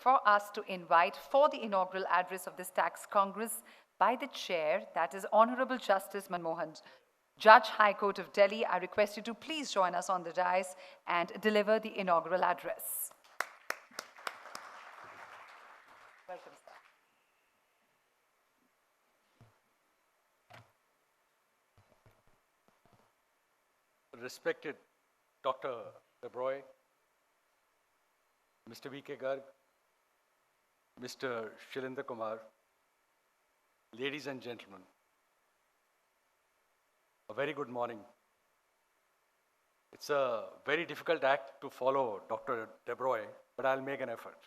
for us to invite for the inaugural address of this Tax Congress by the chair, that is Honorable Justice Manmohan, Judge High Court of Delhi. I request you to please join us on the dais and deliver the inaugural address. Welcome, sir. Respected Dr. Debroy, Mr. V.K. Garg, Mr. Shilendra Kumar, ladies and gentlemen, a very good morning. It's a very difficult act to follow, Dr. Debroy, but I'll make an effort.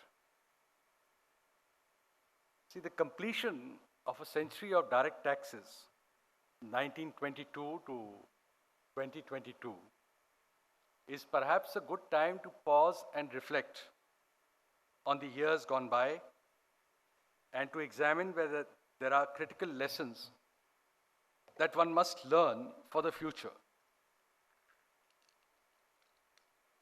See, the completion of a century of direct taxes, 1922 to 2022, is perhaps a good time to pause and reflect on the years gone by and to examine whether there are critical lessons that one must learn for the future.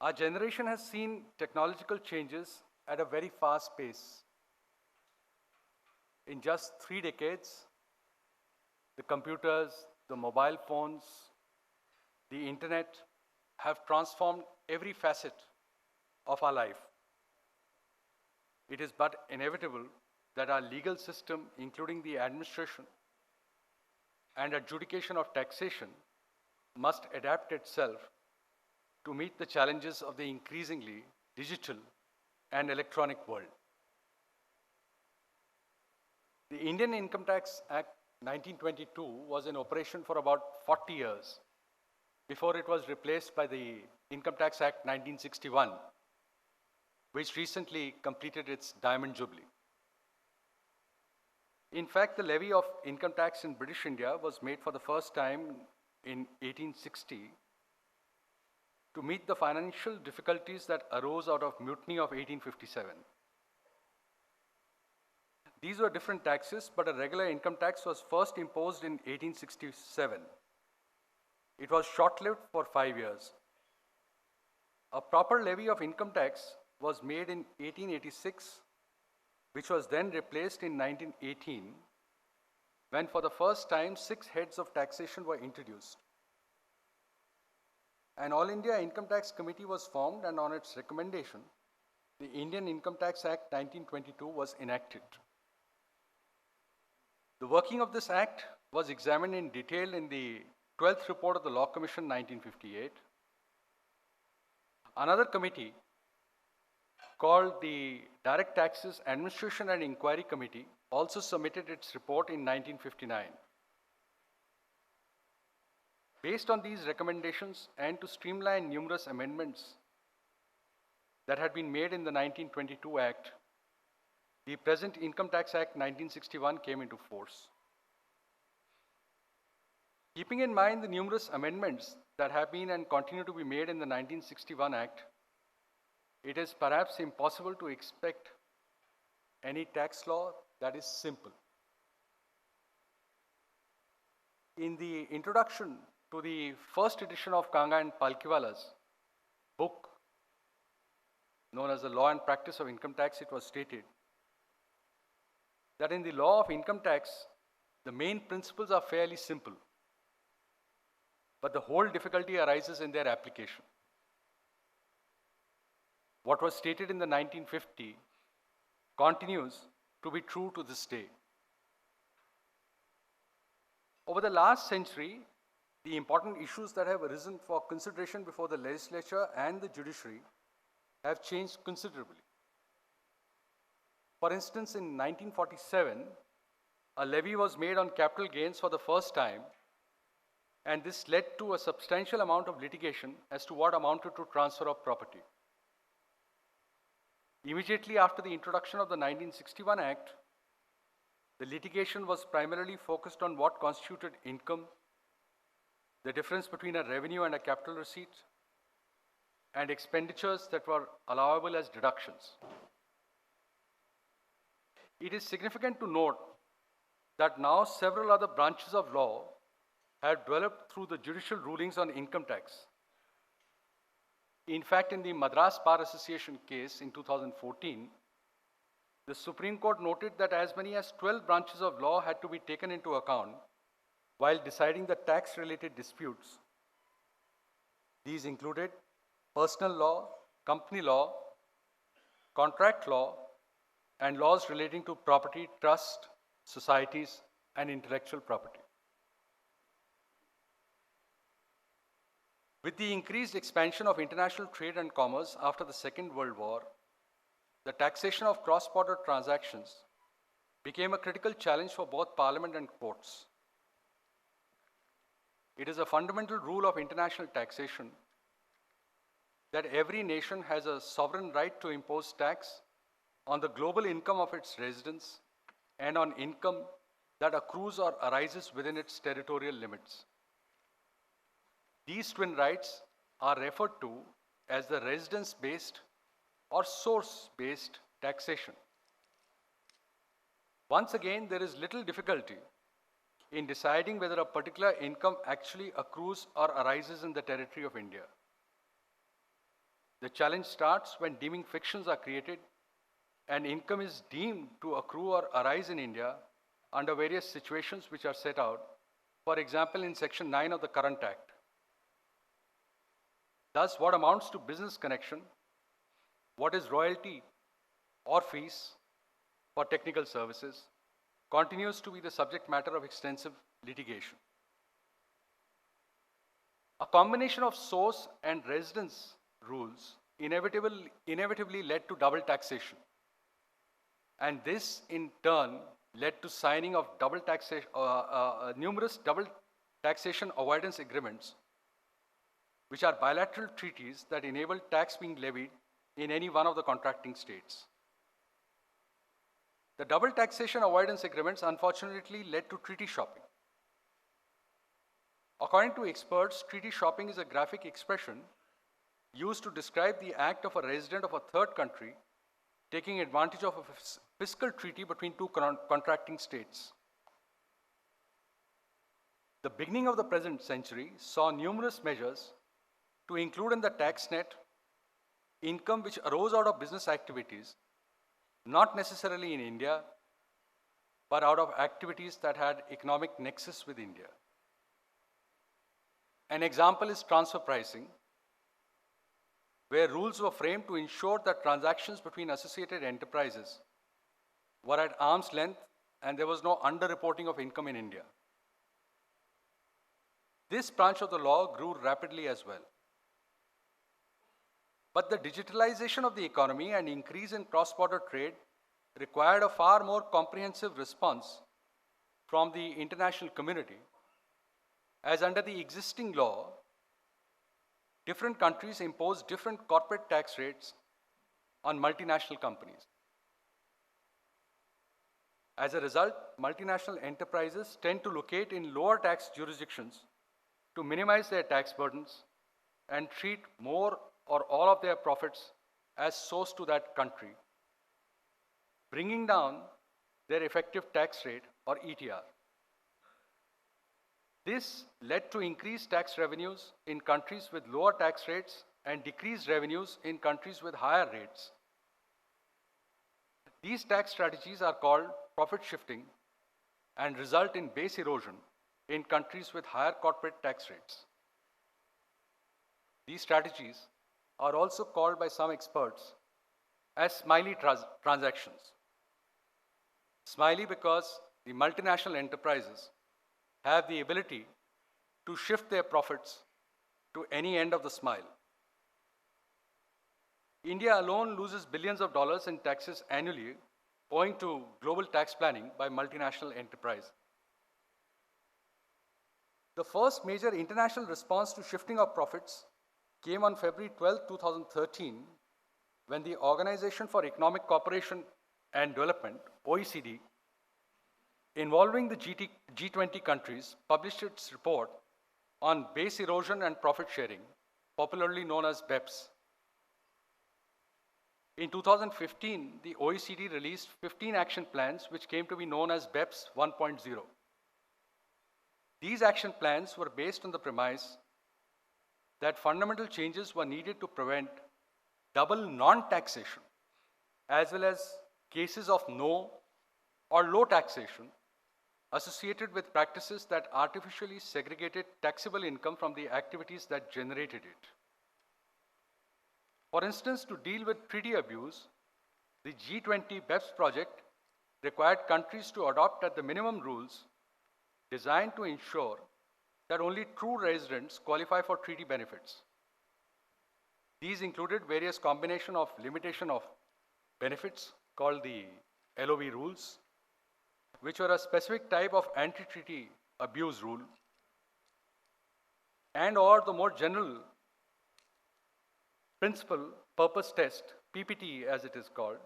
Our generation has seen technological changes at a very fast pace. In just 3 decades, the computers, the mobile phones, the internet have transformed every facet of our life. It is but inevitable that our legal system, including the administration and adjudication of taxation, must adapt itself to meet the challenges of the increasingly digital and electronic world. The Indian Income Tax Act 1922 was in operation for about 40 years before it was replaced by the Income Tax Act 1961, which recently completed its Diamond Jubilee. In fact, the levy of income tax in British India was made for the first time in 1860 to meet the financial difficulties that arose out of mutiny of 1857. These were different taxes, but a regular income tax was first imposed in 1867. It was short-lived for 5 years. A proper levy of income tax was made in 1886, which was then replaced in 1918, when for the first time 6 heads of taxation were introduced. An All India Income Tax Committee was formed, and on its recommendation, the Indian Income Tax Act 1922 was enacted. The working of this act was examined in detail in the 12th report of the Law Commission 1958. Another committee called the Direct Taxes Administration and Inquiry Committee also submitted its report in 1959. Based on these recommendations and to streamline numerous amendments that had been made in the 1922 Act, the present Income Tax Act 1961 came into force. Keeping in mind the numerous amendments that have been and continue to be made in the 1961 Act, it is perhaps impossible to expect any tax law that is simple. In the introduction to the first edition of Kanga and Palkiwala's book, known as the Law and Practice of Income Tax, it was stated that in the law of income tax, the main principles are fairly simple, but the whole difficulty arises in their application. What was stated in the 1950 continues to be true to this day. Over the last century, the important issues that have arisen for consideration before the legislature and the judiciary have changed considerably. For instance, in 1947, a levy was made on capital gains for the first time, and this led to a substantial amount of litigation as to what amounted to transfer of property. Immediately after the introduction of the 1961 Act, the litigation was primarily focused on what constituted income, the difference between a revenue and a capital receipt, and expenditures that were allowable as deductions. It is significant to note that now several other branches of law have developed through the judicial rulings on income tax. In fact, in the Madras Bar Association case in 2014, the Supreme Court noted that as many as 12 branches of law had to be taken into account while deciding the tax-related disputes. These included personal law, company law, contract law, and laws relating to property, trust, societies, and intellectual property. With the increased expansion of international trade and commerce after the Second World War, the taxation of cross-border transactions became a critical challenge for both Parliament and courts. It is a fundamental rule of international taxation that every nation has a sovereign right to impose tax on the global income of its residents and on income that accrues or arises within its territorial limits. These twin rights are referred to as the residence-based or source-based taxation. Once again, there is little difficulty in deciding whether a particular income actually accrues or arises in the territory of India. The challenge starts when deeming fictions are created and income is deemed to accrue or arise in India under various situations which are set out, for example, in Section 9 of the current Act. Thus, what amounts to business connection, what is royalty or fees for technical services, continues to be the subject matter of extensive litigation. A combination of source and residence rules inevitably led to double taxation. And this, in turn, led to signing of numerous double taxation avoidance agreements, which are bilateral treaties that enable tax being levied in any one of the contracting states. The double taxation avoidance agreements unfortunately led to treaty shopping. According to experts, treaty shopping is a graphic expression used to describe the act of a resident of a third country taking advantage of a fiscal treaty between two contracting states. The beginning of the present century saw numerous measures to include in the tax net income which arose out of business activities, not necessarily in India, but out of activities that had economic nexus with India. An example is transfer pricing, where rules were framed to ensure that transactions between associated enterprises were at arm's length and there was no underreporting of income in India. This branch of the law grew rapidly as well. But the digitalization of the economy and increase in cross-border trade required a far more comprehensive response from the international community, as under the existing law, different countries impose different corporate tax rates on multinational companies. As a result, multinational enterprises tend to locate in lower tax jurisdictions to minimize their tax burdens and treat more or all of their profits as sourced to that country, bringing down their effective tax rate or ETR. This led to increased tax revenues in countries with lower tax rates and decreased revenues in countries with higher rates. These tax strategies are called profit shifting and result in base erosion in countries with higher corporate tax rates. These strategies are also called by some experts as smiley transactions. Smiley because the multinational enterprises have the ability to shift their profits to any end of the smile. India alone loses billions of dollars in taxes annually owing to global tax planning by multinational enterprises. The first major international response to shifting of profits came on February 12, 2013, when the Organization for Economic Cooperation and Development, OECD, involving the G20 countries, published its report on base erosion and profit sharing, popularly known as BEPS. In 2015, the OECD released 15 action plans, which came to be known as BEPS 1.0. These action plans were based on the premise that fundamental changes were needed to prevent double non-taxation, as well as cases of no or low taxation associated with practices that artificially segregated taxable income from the activities that generated it. For instance, to deal with treaty abuse, the G20 BEPS project required countries to adopt at the minimum rules designed to ensure that only true residents qualify for treaty benefits. These included various combinations of limitation of benefits called the LOB rules, which were a specific type of anti-treaty abuse rule, and or the more general principal purpose test, PPT as it is called,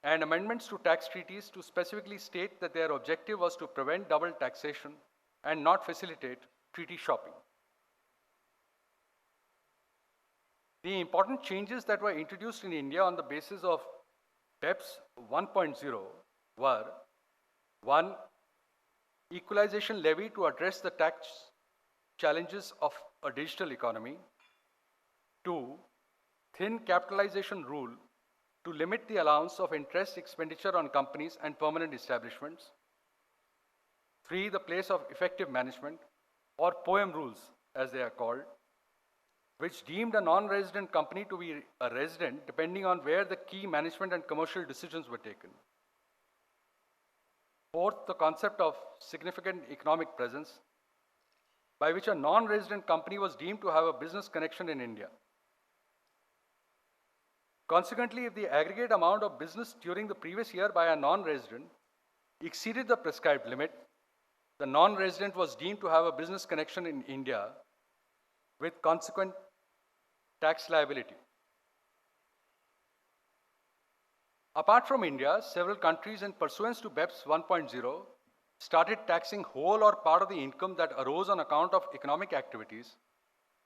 and amendments to tax treaties to specifically state that their objective was to prevent double taxation and not facilitate treaty shopping. The important changes that were introduced in India on the basis of BEPS 1.0 were: 1. Equalization levy to address the tax challenges of a digital economy. 2. Thin capitalization rule to limit the allowance of interest expenditure on companies and permanent establishments. 3. The place of effective management, or POEM rules as they are called, which deemed a non-resident company to be a resident depending on where the key management and commercial decisions were taken. 4th, the concept of significant economic presence, by which a non-resident company was deemed to have a business connection in India. Consequently, if the aggregate amount of business during the previous year by a non-resident exceeded the prescribed limit, the non-resident was deemed to have a business connection in India with consequent tax liability. Apart from India, several countries in pursuance to BEPS 1.0 started taxing whole or part of the income that arose on account of economic activities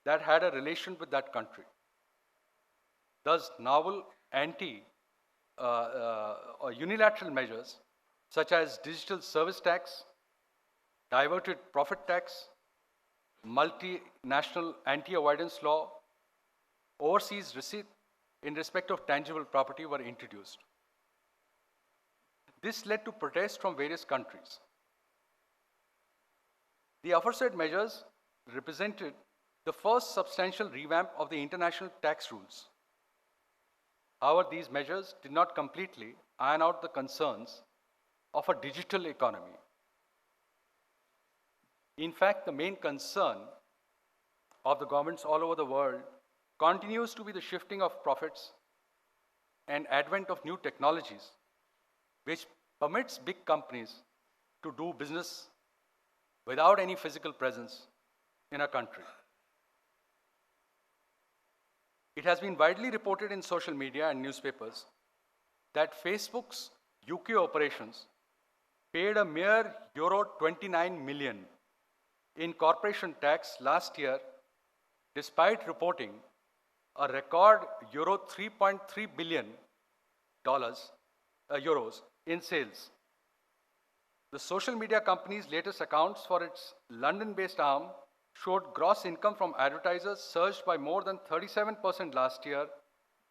that had a relation with that country. Thus, novel or unilateral measures such as digital service tax, diverted profit tax, multinational anti-avoidance law, overseas receipt in respect of tangible property were introduced. This led to protests from various countries. The aforesaid measures represented the first substantial revamp of the international tax rules. However, these measures did not completely iron out the concerns of a digital economy. In fact, the main concern of the governments all over the world continues to be the shifting of profits and advent of new technologies, which permits big companies to do business without any physical presence in a country. It has been widely reported in social media and newspapers that Facebook's UK operations paid a mere euro 29 million in corporation tax last year, despite reporting a record euro 3.3 billion euros in sales. The social media company's latest accounts for its London-based arm showed gross income from advertisers surged by more than 37% last year,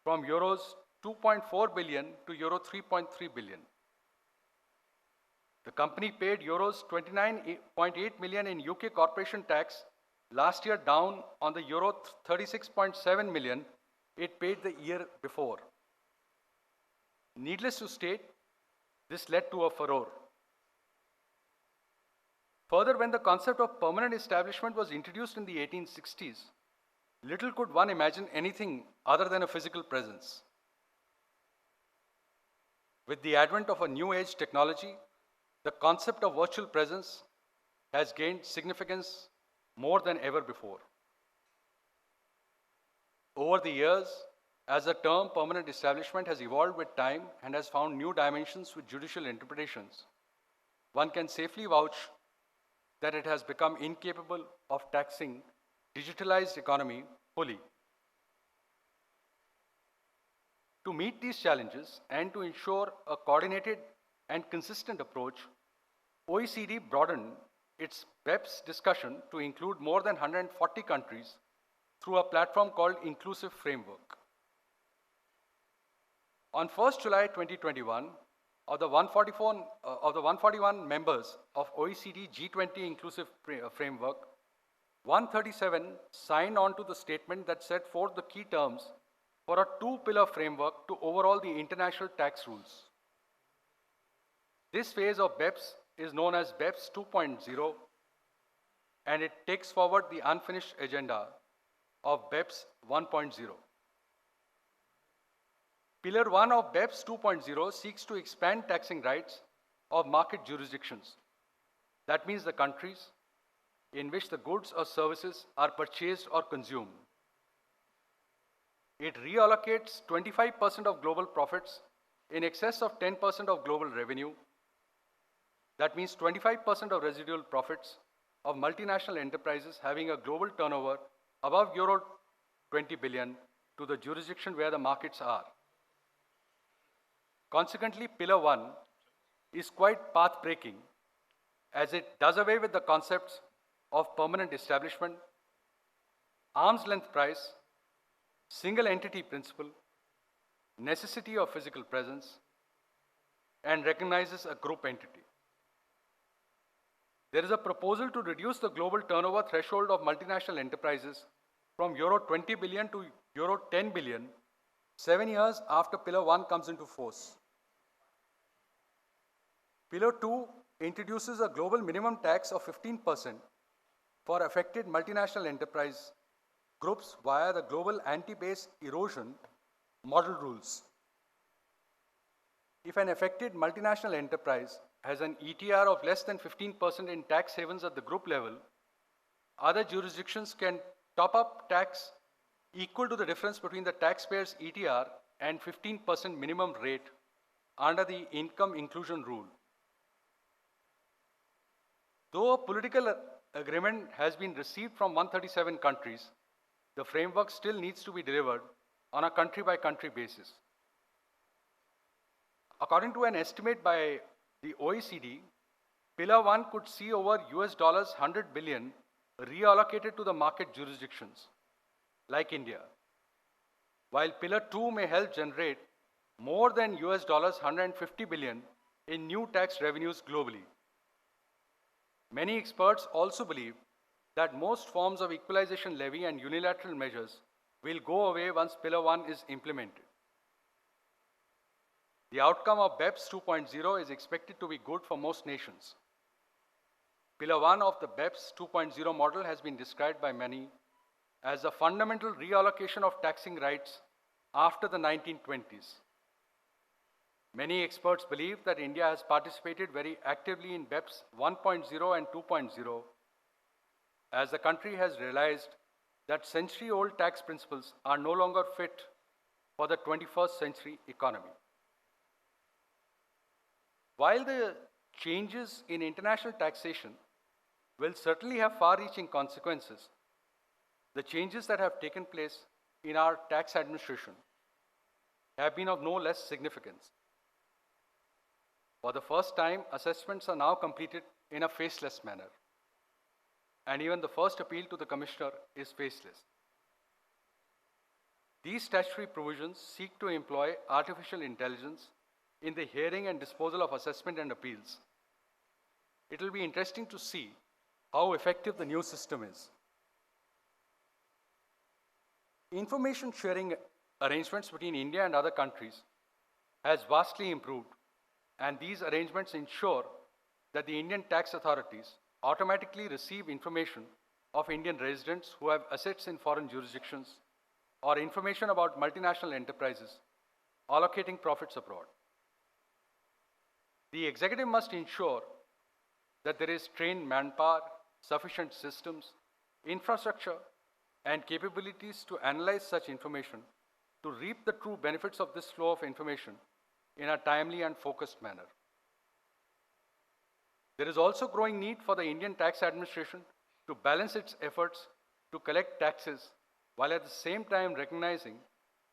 from euros 2.4 billion to euro 3.3 billion. The company paid euros 29.8 million in UK corporation tax last year, down on the euro 36.7 million it paid the year before. Needless to state, this led to a furore. Further, when the concept of permanent establishment was introduced in the 1860s, little could one imagine anything other than a physical presence. With the advent of a new age technology, the concept of virtual presence has gained significance more than ever before. Over the years, as the term permanent establishment has evolved with time and has found new dimensions with judicial interpretations, one can safely vouch that it has become incapable of taxing digitalized economy fully. To meet these challenges and to ensure a coordinated and consistent approach, OECD broadened its BEPS discussion to include more than 140 countries through a platform called Inclusive Framework. On 1st July 2021, of the 141 members of OECD G20 Inclusive Framework, 137 signed on to the statement that set forth the key terms for a two-pillar framework to overhaul the international tax rules. This phase of BEPS is known as BEPS 2.0, and it takes forward the unfinished agenda of BEPS 1.0. Pillar 1 of BEPS 2.0 seeks to expand taxing rights of market jurisdictions. That means the countries in which the goods or services are purchased or consumed. It reallocates 25% of global profits in excess of 10% of global revenue. That means 25% of residual profits of multinational enterprises having a global turnover above Euro 20 billion to the jurisdiction where the markets are. Consequently, Pillar 1 is quite path-breaking, as it does away with the concepts of permanent establishment, arm's length price, single entity principle, necessity of physical presence, and recognizes a group entity. There is a proposal to reduce the global turnover threshold of multinational enterprises from Euro 20 billion to Euro 10 billion 7 years after Pillar 1 comes into force. Pillar 2 introduces a global minimum tax of 15% for affected multinational enterprise groups via the global anti-base erosion model rules. If an affected multinational enterprise has an ETR of less than 15% in tax havens at the group level, other jurisdictions can top up tax equal to the difference between the taxpayer's ETR and 15% minimum rate under the income inclusion rule. Though a political agreement has been received from 137 countries, the framework still needs to be delivered on a country-by-country basis. According to an estimate by the OECD, Pillar 1 could see over $100 billion reallocated to the market jurisdictions, like India, while Pillar 2 may help generate more than $150 billion in new tax revenues globally. Many experts also believe that most forms of equalization levy and unilateral measures will go away once Pillar 1 is implemented. The outcome of BEPS 2.0 is expected to be good for most nations. Pillar 1 of the BEPS 2.0 model has been described by many as a fundamental reallocation of taxing rights after the 1920s. Many experts believe that India has participated very actively in BEPS 1.0 and 2.0 as the country has realized that century-old tax principles are no longer fit for the 21st century economy. While the changes in international taxation will certainly have far-reaching consequences, the changes that have taken place in our tax administration have been of no less significance. For the first time, assessments are now completed in a faceless manner, and even the first appeal to the Commissioner is faceless. These statutory provisions seek to employ artificial intelligence in the hearing and disposal of assessment and appeals. It will be interesting to see how effective the new system is. Information sharing arrangements between India and other countries has vastly improved, and these arrangements ensure that the Indian tax authorities automatically receive information of Indian residents who have assets in foreign jurisdictions or information about multinational enterprises allocating profits abroad. The executive must ensure that there is trained manpower, sufficient systems, infrastructure, and capabilities to analyze such information to reap the true benefits of this flow of information in a timely and focused manner. There is also growing need for the Indian tax administration to balance its efforts to collect taxes while at the same time recognizing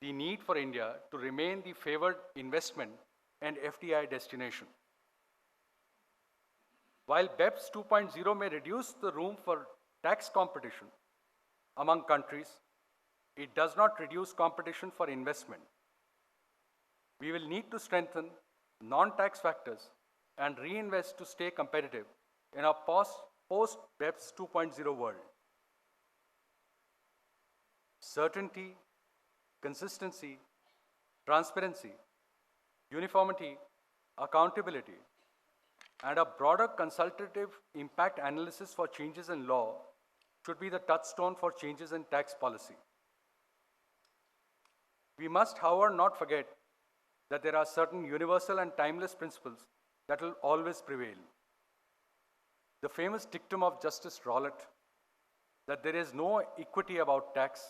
the need for India to remain the favored investment and FDI destination. While BEPS 2.0 may reduce the room for tax competition among countries, it does not reduce competition for investment. We will need to strengthen non-tax factors and reinvest to stay competitive in our post-BEPS 2.0 world. Certainty, consistency, transparency, uniformity, accountability, and a broader consultative impact analysis for changes in law should be the touchstone for changes in tax policy. We must, however, not forget that there are certain universal and timeless principles that will always prevail. The famous dictum of Justice Rowlett that there is no equity about tax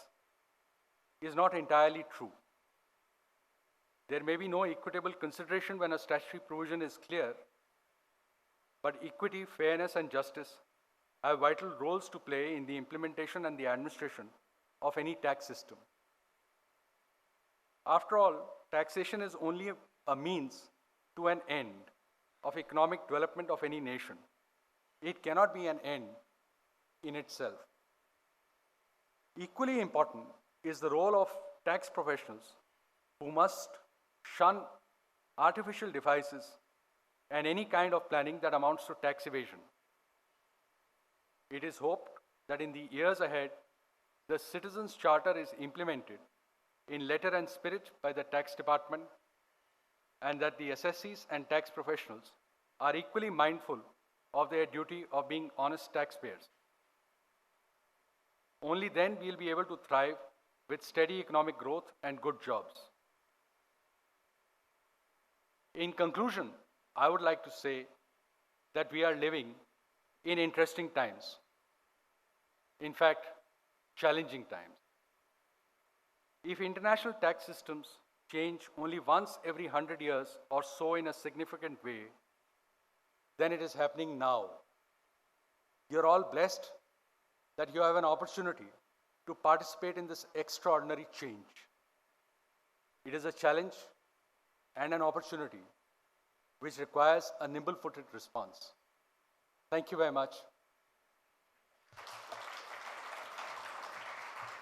is not entirely true. There may be no equitable consideration when a statutory provision is clear, but equity, fairness, and justice have vital roles to play in the implementation and the administration of any tax system. After all, taxation is only a means to an end of economic development of any nation. It cannot be an end in itself. Equally important is the role of tax professionals who must shun artificial devices and any kind of planning that amounts to tax evasion. It is hoped that in the years ahead, the Citizens' Charter is implemented in letter and spirit by the Tax Department, and that the assessees and tax professionals are equally mindful of their duty of being honest taxpayers. Only then we will be able to thrive with steady economic growth and good jobs. In conclusion, I would like to say that we are living in interesting times. In fact, challenging times. If international tax systems change only once every 100 years or so in a significant way, then it is happening now. You're all blessed that you have an opportunity to participate in this extraordinary change. It is a challenge and an opportunity which requires a nimble-footed response. Thank you very much.